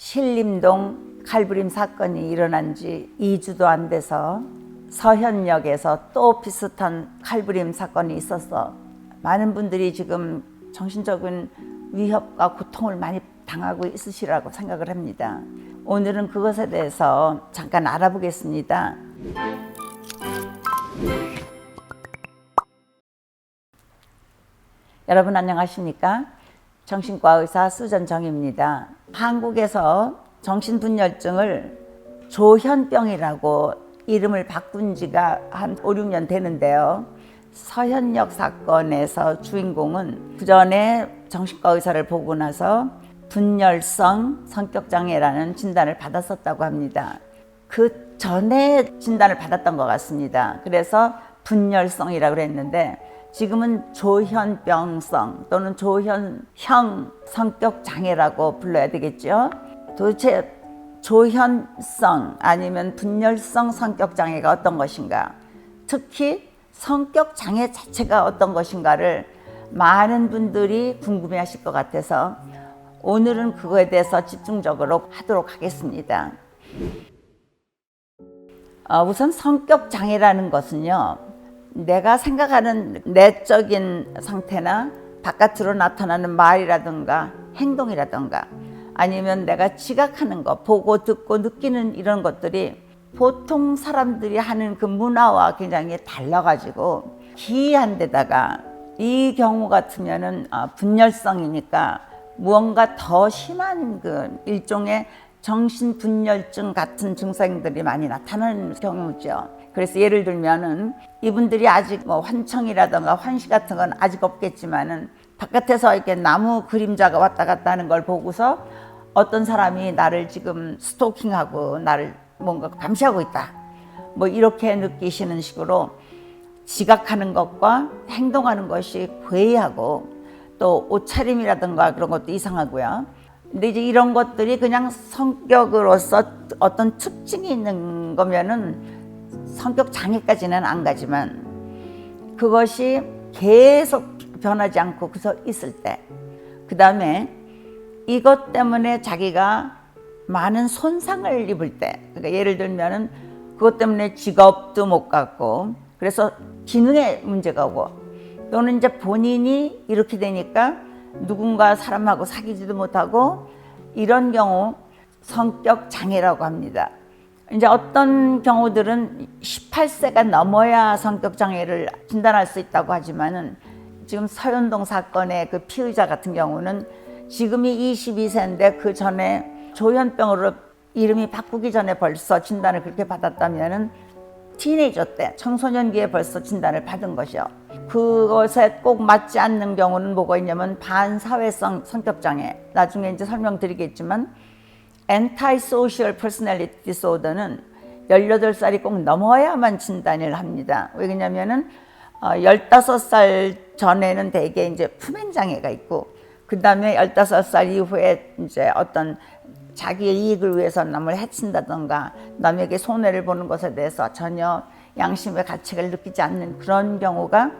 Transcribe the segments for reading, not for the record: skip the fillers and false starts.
신림동 칼부림 사건이 일어난 지 2주도 안 돼서 서현역에서 또 비슷한 칼부림 사건이 있어서 많은 분들이 지금 정신적인 위협과 고통을 많이 당하고 있으시라고 생각을 합니다. 오늘은 그것에 대해서 잠깐 알아보겠습니다. 여러분 안녕하십니까? 정신과 의사 수전정입니다. 한국에서 정신분열증을 조현병이라고 이름을 바꾼 지가 한 5, 6년 되는데요. 서현역 사건에서 주인공은 그전에 정신과 의사를 보고 나서 분열성 성격장애라는 진단을 받았었다고 합니다. 그 전에 진단을 받았던 것 같습니다. 그래서 분열성이라고 그랬는데 지금은 조현병성 또는 조현형 성격장애라고 불러야 되겠죠. 도대체 조현성 아니면 분열성 성격장애가 어떤 것인가, 특히 성격장애 자체가 어떤 것인가를 많은 분들이 궁금해하실 것 같아서 오늘은 그거에 대해서 집중적으로 하도록 하겠습니다. 우선 성격장애라는 것은요, 내가 생각하는 내적인 상태나 바깥으로 나타나는 말이라든가 행동이라든가 아니면 내가 지각하는 것, 보고 듣고 느끼는 이런 것들이 보통 사람들이 하는 그 문화와 굉장히 달라가지고 기이한 데다가 이 경우 같으면은 분열성이니까 무언가 더 심한 그 일종의 정신분열증 같은 증상들이 많이 나타나는 경우죠. 그래서 예를 들면은 이분들이 아직 뭐 환청이라든가 환시 같은 건 아직 없겠지만은 바깥에서 이렇게 나무 그림자가 왔다 갔다 하는 걸 보고서 어떤 사람이 나를 지금 스토킹하고 나를 뭔가 감시하고 있다, 뭐 이렇게 느끼시는 식으로 지각하는 것과 행동하는 것이 괴이하고 또 옷차림이라든가 그런 것도 이상하고요. 근데 이제 이런 것들이 그냥 성격으로서 어떤 특징이 있는 거면은 성격 장애까지는 안 가지만 그것이 계속 변하지 않고 그래서 있을 때, 그 다음에 이것 때문에 자기가 많은 손상을 입을 때, 그러니까 예를 들면은 그것 때문에 직업도 못 갖고 그래서 기능에 문제가 오고 또는 이제 본인이 이렇게 되니까 누군가 사람하고 사귀지도 못하고 이런 경우 성격 장애라고 합니다. 이제 어떤 경우들은 18세가 넘어야 성격 장애를 진단할 수 있다고 하지만은 지금 서현동 사건의 그 피의자 같은 경우는 지금이 22세인데 그 전에 조현병으로 이름이 바꾸기 전에 벌써 진단을 그렇게 받았다면은 티네이저 때 청소년기에 벌써 진단을 받은 것이요. 그것에 꼭 맞지 않는 경우는 뭐가 있냐면 반사회성 성격장애, 나중에 이제 설명드리겠지만 Antisocial Personality Disorder는 18살이 꼭 넘어야만 진단을 합니다. 왜냐면은 15살 전에는 대개 이제 품행장애가 있고 그 다음에 15살 이후에 이제 어떤 자기의 이익을 위해서 남을 해친다던가 남에게 손해를 보는 것에 대해서 전혀 양심의 가책을 느끼지 않는 그런 경우가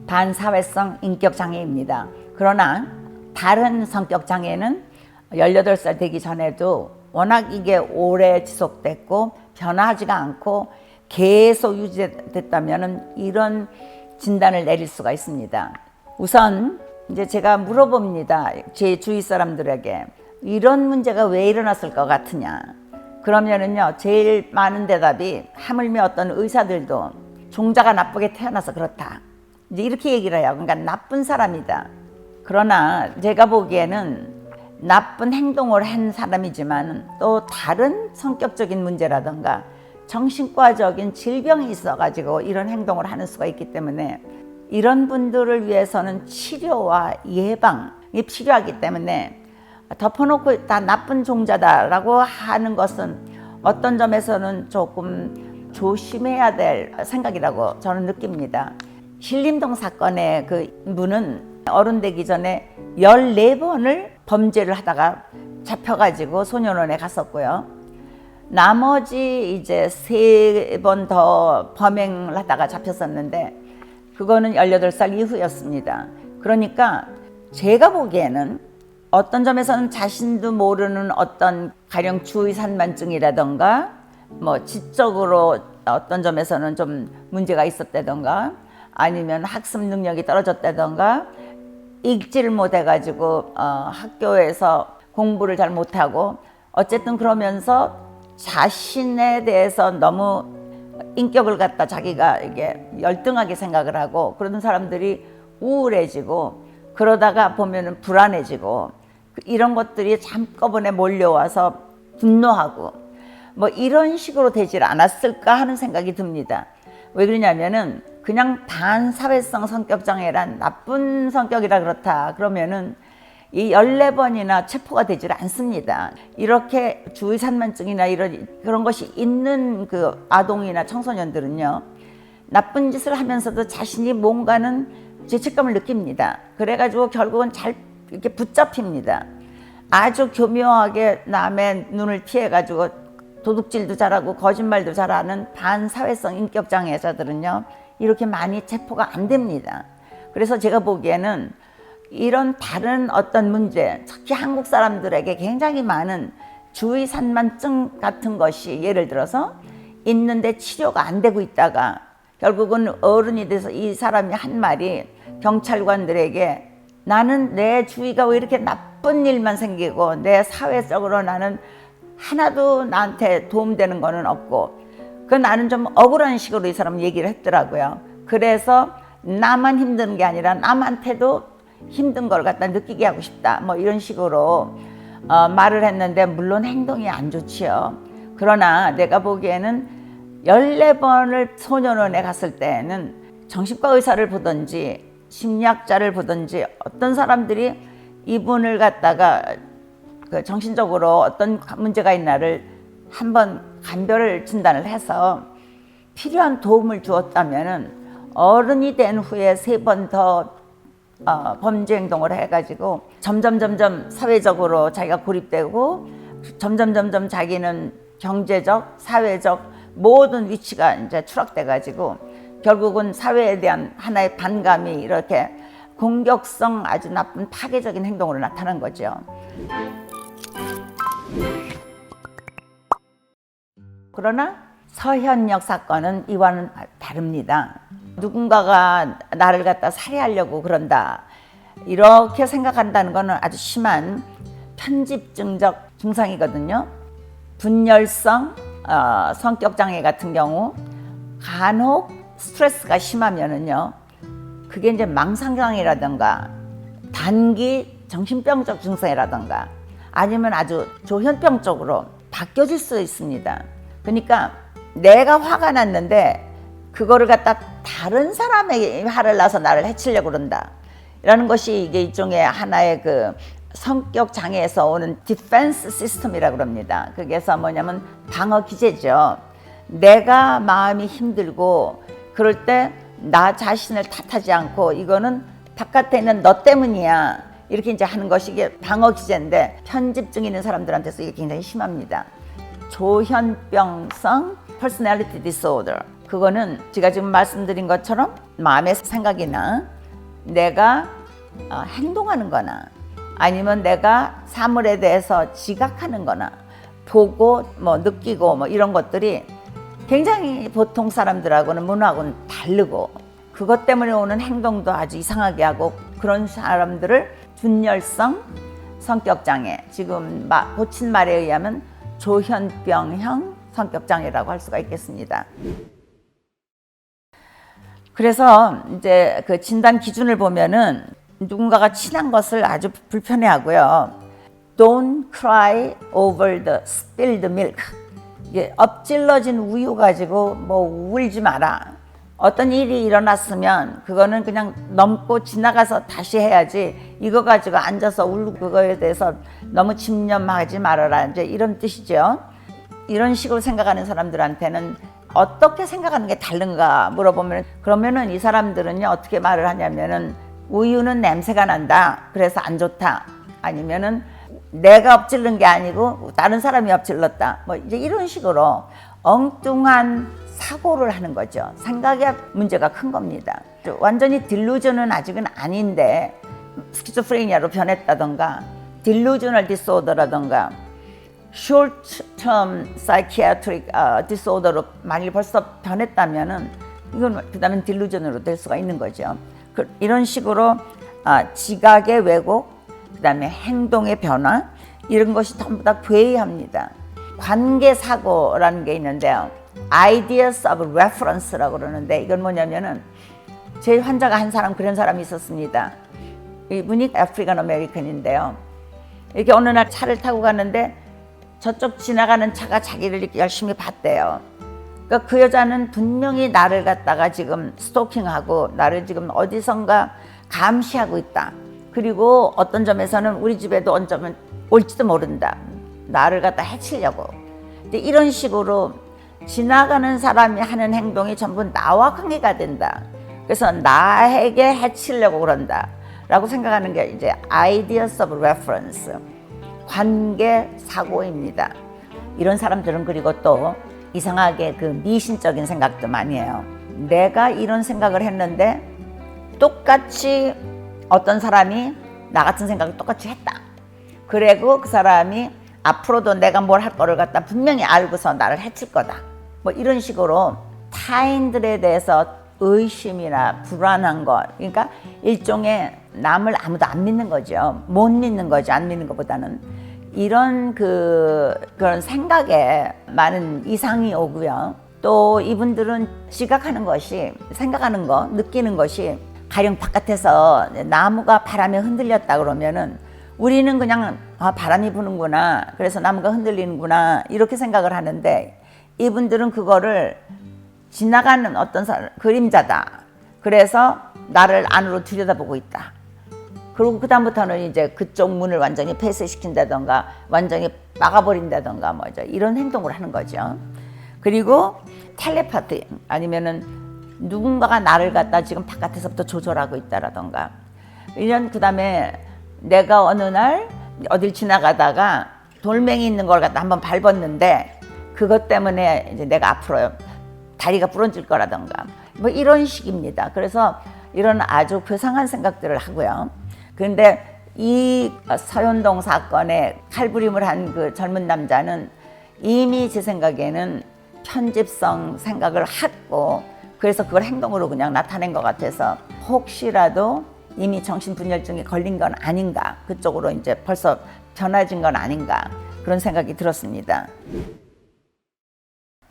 반사회성 인격장애입니다. 그러나 다른 성격장애는 18살 되기 전에도 워낙 이게 오래 지속됐고 변화하지가 않고 계속 유지됐다면 이런 진단을 내릴 수가 있습니다. 우선 이제 제가 물어봅니다. 제 주위 사람들에게 이런 문제가 왜 일어났을 것 같으냐. 그러면은요, 제일 많은 대답이 하물며 어떤 의사들도 종자가 나쁘게 태어나서 그렇다, 이제 이렇게 얘기를 해요. 그러니까 나쁜 사람이다. 그러나 제가 보기에는 나쁜 행동을 한 사람이지만 또 다른 성격적인 문제라든가 정신과적인 질병이 있어가지고 이런 행동을 하는 수가 있기 때문에 이런 분들을 위해서는 치료와 예방이 필요하기 때문에 덮어놓고 다 나쁜 종자다라고 하는 것은 어떤 점에서는 조금 조심해야 될 생각이라고 저는 느낍니다. 신림동 사건의 그 분은 어른 되기 전에 14번을 범죄를 하다가 잡혀가지고 소년원에 갔었고요. 나머지 이제 3번 더 범행을 하다가 잡혔었는데 그거는 18살 이후였습니다. 그러니까 제가 보기에는 어떤 점에서는 자신도 모르는 어떤 가령 주의 산만증이라던가 뭐 지적으로 어떤 점에서는 좀 문제가 있었다던가 아니면 학습 능력이 떨어졌다던가 읽지를 못해가지고 학교에서 공부를 잘 못하고 어쨌든 그러면서 자신에 대해서 너무 인격을 갖다 자기가 이게 열등하게 생각을 하고 그런 사람들이 우울해지고 그러다가 보면은 불안해지고 이런 것들이 한꺼번에 몰려와서 분노하고 뭐 이런 식으로 되질 않았을까 하는 생각이 듭니다. 왜 그러냐면은 그냥 반사회성 성격장애란 나쁜 성격이라 그렇다 그러면은 이 14번이나 체포가 되질 않습니다. 이렇게 주의 산만증이나 그런 것이 있는 그 아동이나 청소년들은요, 나쁜 짓을 하면서도 자신이 뭔가는 죄책감을 느낍니다. 그래가지고 결국은 잘 이렇게 붙잡힙니다. 아주 교묘하게 남의 눈을 피해가지고 도둑질도 잘하고 거짓말도 잘하는 반사회성 인격장애자들은요, 이렇게 많이 체포가 안 됩니다. 그래서 제가 보기에는 이런 다른 어떤 문제, 특히 한국 사람들에게 굉장히 많은 주의 산만증 같은 것이 예를 들어서 있는데 치료가 안 되고 있다가 결국은 어른이 돼서 이 사람이 한 말이 경찰관들에게 나는 내 주위가 왜 이렇게 나쁜 일만 생기고 내 사회적으로 나는 하나도 나한테 도움되는 거는 없고 그 나는 좀 억울한 식으로 이 사람은 얘기를 했더라고요. 그래서 나만 힘든 게 아니라 남한테도 힘든 걸 갖다 느끼게 하고 싶다 뭐 이런 식으로 말을 했는데 물론 행동이 안 좋지요. 그러나 내가 보기에는 14번을 소년원에 갔을 때는 정신과 의사를 보든지 심리학자를 보든지 어떤 사람들이 이분을 갖다가 그 정신적으로 어떤 문제가 있나를 한번 간별 진단을 해서 필요한 도움을 주었다면은 어른이 된 후에 3번 더 범죄 행동을 해가지고 점점 사회적으로 자기가 고립되고 점점 자기는 경제적, 사회적 모든 위치가 이제 추락돼가지고 결국은 사회에 대한 하나의 반감이 이렇게 공격성 아주 나쁜 파괴적인 행동으로 나타난 거죠. 그러나 서현역 사건은 이와는 다릅니다. 누군가가 나를 갖다 살해하려고 그런다 이렇게 생각한다는 것은 아주 심한 편집증적 증상이거든요. 분열성 성격장애 같은 경우 간혹 스트레스가 심하면은요 그게 이제 망상장애라든가 단기 정신병적 증상이라든가 아니면 아주 조현병적으로 바뀌어질 수 있습니다. 그러니까 내가 화가 났는데 그거를 갖다 다른 사람에게 화를 나서 나를 해치려고 그런다 라는 것이 이게 일종의 하나의 그 성격 장애에서 오는 디펜스 시스템이라고 합니다. 그게서 뭐냐면 방어 기제죠. 내가 마음이 힘들고 그럴 때 나 자신을 탓하지 않고 이거는 바깥에 있는 너 때문이야 이렇게 이제 하는 것이 이게 방어 기제인데 편집증 있는 사람들한테서 이게 굉장히 심합니다. 조현병성 personality disorder 그거는 제가 지금 말씀드린 것처럼 마음의 생각이나 내가 행동하는 거나 아니면 내가 사물에 대해서 지각하는 거나 보고 뭐 느끼고 뭐 이런 것들이 굉장히 보통 사람들하고는 문화하고는 다르고 그것 때문에 오는 행동도 아주 이상하게 하고 그런 사람들을 분열성 성격장애 지금 고친 말에 의하면 조현병형 성격장애라고 할 수가 있겠습니다. 그래서 이제 그 진단 기준을 보면은 누군가가 친한 것을 아주 불편해하고요. Don't cry over the spilled milk. 이게 엎질러진 우유 가지고 뭐 울지 마라. 어떤 일이 일어났으면 그거는 그냥 넘고 지나가서 다시 해야지 이거 가지고 앉아서 울고 그거에 대해서 너무 집념하지 말아라. 이제 이런 뜻이죠. 이런 식으로 생각하는 사람들한테는 어떻게 생각하는 게 다른가 물어보면 그러면은 이 사람들은요 어떻게 말을 하냐면은 우유는 냄새가 난다 그래서 안 좋다 아니면은 내가 엎질른 게 아니고 다른 사람이 엎질렀다 뭐 이제 이런 식으로 엉뚱한 사고를 하는 거죠. 생각에 문제가 큰 겁니다. 완전히 딜루전은 아직은 아닌데 스키조프레니아로 변했다던가 delusional disorder라던가 short-term psychiatric disorder로 만일 벌써 변했다면은 이건 그다음엔 delusion으로 될 수가 있는 거죠. 이런 식으로 지각의 왜곡, 그다음에 행동의 변화 이런 것이 전부 다 괴이합니다. 관계 사고라는 게 있는데요. ideas of reference라고 그러는데 이건 뭐냐면은 제 환자가 한 사람 그런 사람이 있었습니다. 이분이 아프리칸 아메리칸인데요. 이렇게 어느 날 차를 타고 가는데 저쪽 지나가는 차가 자기를 이렇게 열심히 봤대요. 그러니까 그 여자는 분명히 나를 갖다가 지금 스토킹하고 나를 지금 어디선가 감시하고 있다. 그리고 어떤 점에서는 우리 집에도 언제면 올지도 모른다. 나를 갖다 해치려고. 근데 이런 식으로 지나가는 사람이 하는 행동이 전부 나와 관계가 된다. 그래서 나에게 해치려고 그런다. 라고 생각하는 게 이제 ideas of reference, 관계 사고입니다. 이런 사람들은 그리고 또 이상하게 그 미신적인 생각도 많이 해요. 내가 이런 생각을 했는데 똑같이 어떤 사람이 나 같은 생각을 똑같이 했다. 그리고 그 사람이 앞으로도 내가 뭘 할 거를 갖다 분명히 알고서 나를 해칠 거다. 뭐 이런 식으로 타인들에 대해서 의심이나 불안한 것, 그러니까 일종의 남을 아무도 안 믿는 거죠. 못 믿는 거죠. 안 믿는 것보다는. 이런 그런 생각에 많은 이상이 오고요. 또 이분들은 지각하는 것이, 생각하는 거, 느끼는 것이 가령 바깥에서 나무가 바람에 흔들렸다 그러면은 우리는 그냥 바람이 부는구나, 그래서 나무가 흔들리는구나 이렇게 생각을 하는데 이분들은 그거를 지나가는 어떤 사람, 그림자다. 그래서 나를 안으로 들여다보고 있다. 그리고 그다음부터는 이제 그쪽 문을 완전히 폐쇄시킨다던가 완전히 막아버린다던가 뭐죠. 이런 행동을 하는 거죠. 그리고 텔레파티 아니면은 누군가가 나를 갖다 지금 바깥에서부터 조절하고 있다라던가 이런. 그다음에 내가 어느 날 어딜 지나가다가 돌멩이 있는 걸 갖다 한번 밟았는데 그것 때문에 이제 내가 앞으로 다리가 부러질 거라던가 뭐 이런 식입니다. 그래서 이런 아주 괴상한 생각들을 하고요. 그런데 이 서현동 사건에 칼부림을 한 그 젊은 남자는 이미 제 생각에는 편집성 생각을 했고 그래서 그걸 행동으로 그냥 나타낸 것 같아서 혹시라도 이미 정신분열증에 걸린 건 아닌가, 그쪽으로 이제 벌써 변해진 건 아닌가 그런 생각이 들었습니다.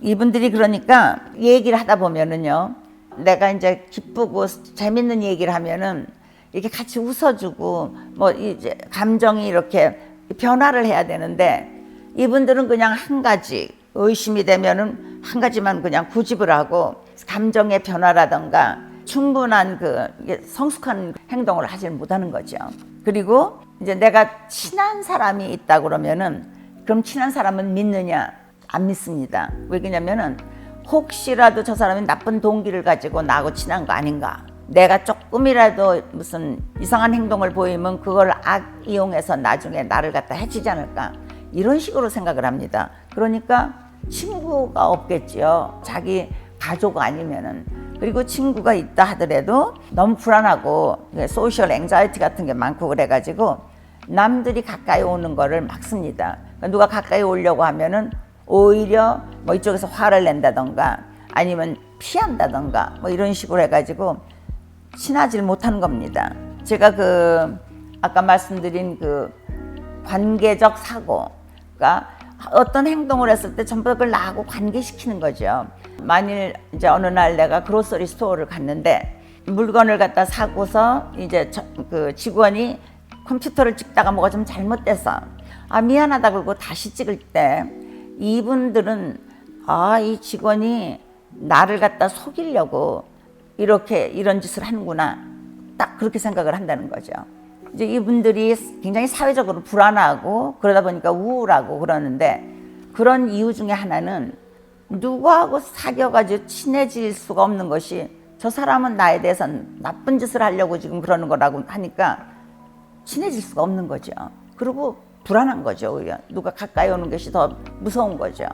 이분들이 그러니까 얘기를 하다 보면은요, 내가 이제 기쁘고 재밌는 얘기를 하면은 이렇게 같이 웃어주고 뭐 이제 감정이 이렇게 변화를 해야 되는데 이분들은 그냥 한 가지 의심이 되면은 한 가지만 그냥 고집을 하고 감정의 변화라던가 충분한 그 성숙한 행동을 하지 못하는 거죠. 그리고 이제 내가 친한 사람이 있다 그러면은 그럼 친한 사람은 믿느냐? 안 믿습니다. 왜 그러냐면은 혹시라도 저 사람이 나쁜 동기를 가지고 나하고 친한 거 아닌가? 내가 조금이라도 무슨 이상한 행동을 보이면 그걸 이용해서 나중에 나를 갖다 해치지 않을까? 이런 식으로 생각을 합니다. 그러니까 친구가 없겠지요. 자기 가족 아니면은. 그리고 친구가 있다 하더라도 너무 불안하고 소셜 앵자이티 같은 게 많고 그래가지고 남들이 가까이 오는 거를 막습니다. 그러니까 누가 가까이 오려고 하면은 오히려 뭐 이쪽에서 화를 낸다던가 아니면 피한다던가 뭐 이런 식으로 해가지고 친하질 못하는 겁니다. 제가 아까 말씀드린 그 관계적 사고가 어떤 행동을 했을 때 전부 그걸 나하고 관계시키는 거죠. 만일 이제 어느 날 내가 그로서리 스토어를 갔는데 물건을 갖다 사고서 이제 그 직원이 컴퓨터를 찍다가 뭐가 좀 잘못돼서 미안하다 그러고 다시 찍을 때 이분들은 이 직원이 나를 갖다 속이려고 이렇게 이런 짓을 하는구나, 딱 그렇게 생각을 한다는 거죠. 이제 이분들이 굉장히 사회적으로 불안하고 그러다 보니까 우울하고 그러는데 그런 이유 중에 하나는 누구하고 사귀어가지고 친해질 수가 없는 것이 저 사람은 나에 대해서 나쁜 짓을 하려고 지금 그러는 거라고 하니까 친해질 수가 없는 거죠. 그리고 불안한 거죠. 오히려 누가 가까이 오는 것이 더 무서운 거죠.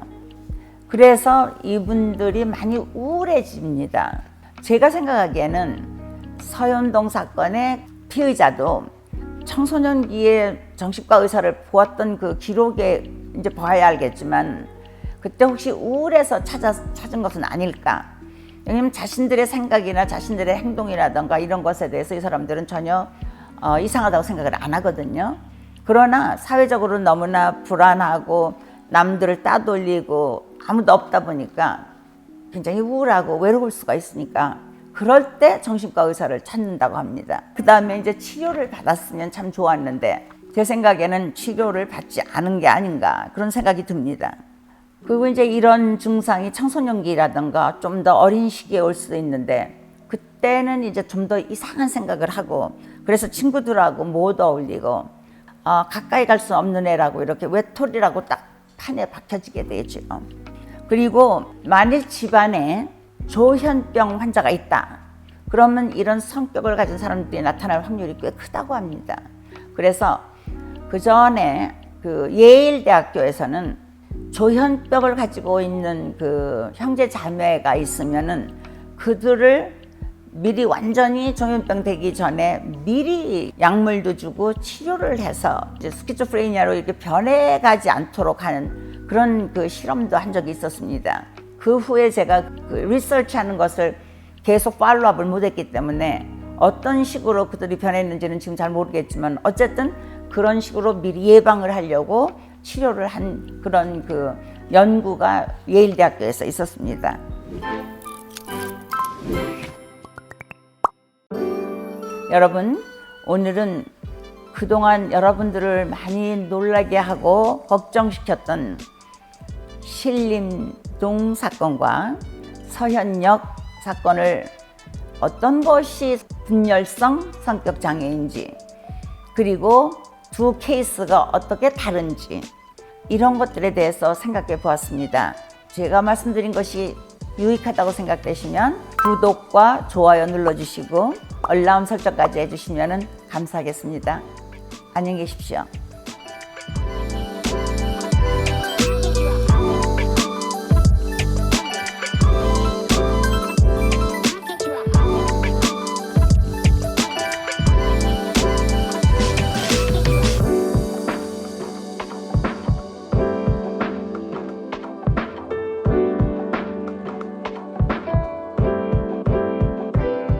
그래서 이분들이 많이 우울해집니다. 제가 생각하기에는 서현동 사건의 피의자도 청소년기에 정신과 의사를 보았던 그 기록에 이제 봐야 알겠지만 그때 혹시 우울해서 찾은 것은 아닐까? 왜냐면 자신들의 생각이나 자신들의 행동이라든가 이런 것에 대해서 이 사람들은 전혀 이상하다고 생각을 안 하거든요. 그러나 사회적으로 너무나 불안하고 남들을 따돌리고 아무도 없다 보니까 굉장히 우울하고 외로울 수가 있으니까 그럴 때 정신과 의사를 찾는다고 합니다. 그 다음에 이제 치료를 받았으면 참 좋았는데 제 생각에는 치료를 받지 않은 게 아닌가 그런 생각이 듭니다. 그리고 이제 이런 증상이 청소년기라든가 좀 더 어린 시기에 올 수도 있는데 그때는 이제 좀 더 이상한 생각을 하고 그래서 친구들하고 못 어울리고 가까이 갈 수 없는 애라고 이렇게 외톨이라고 딱 판에 박혀지게 되죠. 그리고 만일 집안에 조현병 환자가 있다. 그러면 이런 성격을 가진 사람들이 나타날 확률이 꽤 크다고 합니다. 그래서 그 전에 그 예일 대학교에서는 조현병을 가지고 있는 그 형제 자매가 있으면은 그들을 미리 완전히 조현병 되기 전에 미리 약물도 주고 치료를 해서 이제 스키조프레니아로 이렇게 변해가지 않도록 하는 그런 그 실험도 한 적이 있었습니다. 그 후에 제가 그 리서치하는 것을 계속 팔로우업을 못했기 때문에 어떤 식으로 그들이 변했는지는 지금 잘 모르겠지만 어쨌든 그런 식으로 미리 예방을 하려고 치료를 한 그런 그 연구가 예일 대학교에서 있었습니다. 여러분, 오늘은 그동안 여러분들을 많이 놀라게 하고 걱정시켰던 신림동 사건과 서현역 사건을 어떤 것이 분열성 성격 장애인지 그리고 두 케이스가 어떻게 다른지 이런 것들에 대해서 생각해 보았습니다. 제가 말씀드린 것이 유익하다고 생각되시면 구독과 좋아요 눌러주시고 알람 설정까지 해주시면 감사하겠습니다. 안녕히 계십시오.